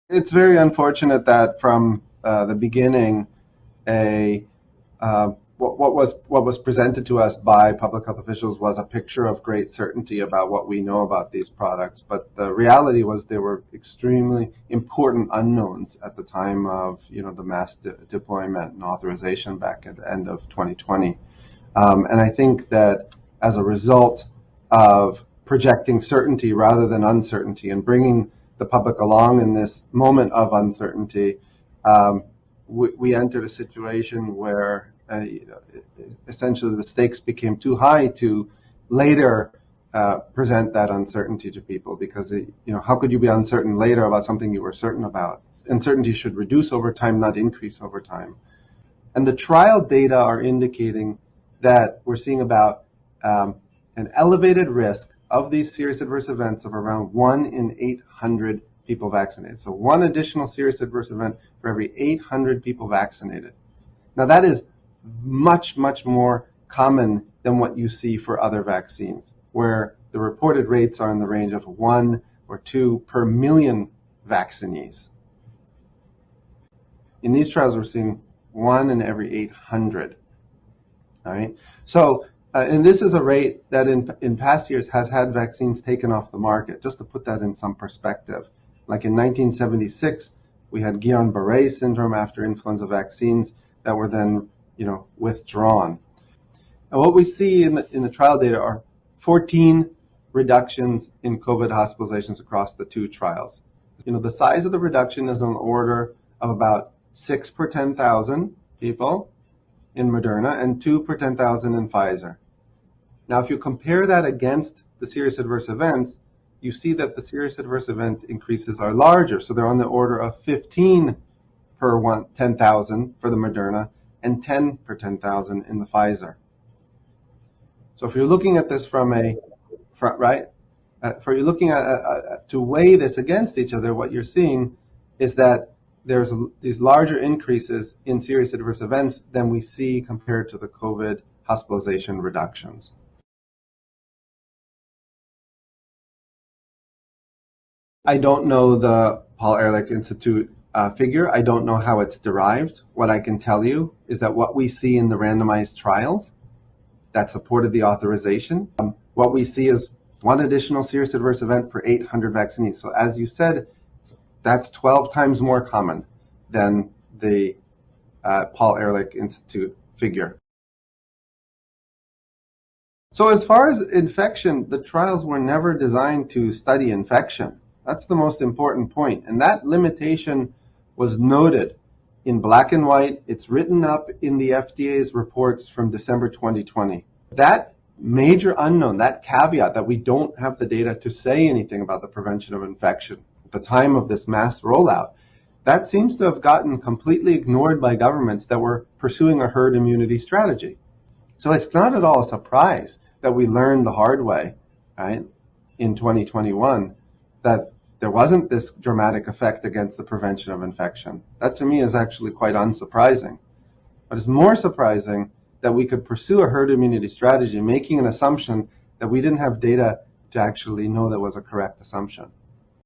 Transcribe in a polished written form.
It's very unfortunate that from the beginning, a what was presented to us by public health officials was a picture of great certainty about what we know about these products. But the reality was there were extremely important unknowns at the time of the mass deployment and authorization back at the end of 2020. And I think that as a result of projecting certainty rather than uncertainty and bringing the public along in this moment of uncertainty, we entered a situation where essentially the stakes became too high to later present that uncertainty to people, because how could you be uncertain later about something you were certain about? Uncertainty should reduce over time, not increase over time. And the trial data are indicating that we're seeing about an elevated risk of these serious adverse events of around 1 in 800 people vaccinated. So one additional serious adverse event for every 800 people vaccinated. Now that is much, much more common than what you see for other vaccines, where the reported rates are in the range of 1 or 2 per million vaccinees. In these trials, we're seeing 1 in every 800. All right. So, and this is a rate that in past years has had vaccines taken off the market. Just to put that in some perspective, like in 1976, we had Guillain-Barré syndrome after influenza vaccines that were then, withdrawn. And what we see in the trial data are 14 reductions in COVID hospitalizations across the two trials. The size of the reduction is on the order of about 6 per 10,000 people in Moderna and 2 per 10,000 in Pfizer. Now, if you compare that against the serious adverse events, you see that the serious adverse event increases are larger. So they're on the order of 15 per 10,000 for the Moderna and 10 per 10,000 in the Pfizer. So if you're looking at this from you're looking at to weigh this against each other, what you're seeing is that there's these larger increases in serious adverse events than we see compared to the COVID hospitalization reductions. I don't know the Paul Ehrlich Institute figure. I don't know how it's derived. What I can tell you is that what we see in the randomized trials that supported the authorization, what we see is one additional serious adverse event per 800 vaccinees. So as you said, that's 12 times more common than the Paul Ehrlich Institute figure. So as far as infection, the trials were never designed to study infection. That's the most important point. And that limitation was noted in black and white. It's written up in the FDA's reports from December 2020. That major unknown, that caveat that we don't have the data to say anything about the prevention of infection at the time of this mass rollout, that seems to have gotten completely ignored by governments that were pursuing a herd immunity strategy. So it's not at all a surprise that we learned the hard way, right, in 2021, that there wasn't this dramatic effect against the prevention of infection. That to me is actually quite unsurprising. But it's more surprising that we could pursue a herd immunity strategy, making an assumption that we didn't have data to actually know that was a correct assumption.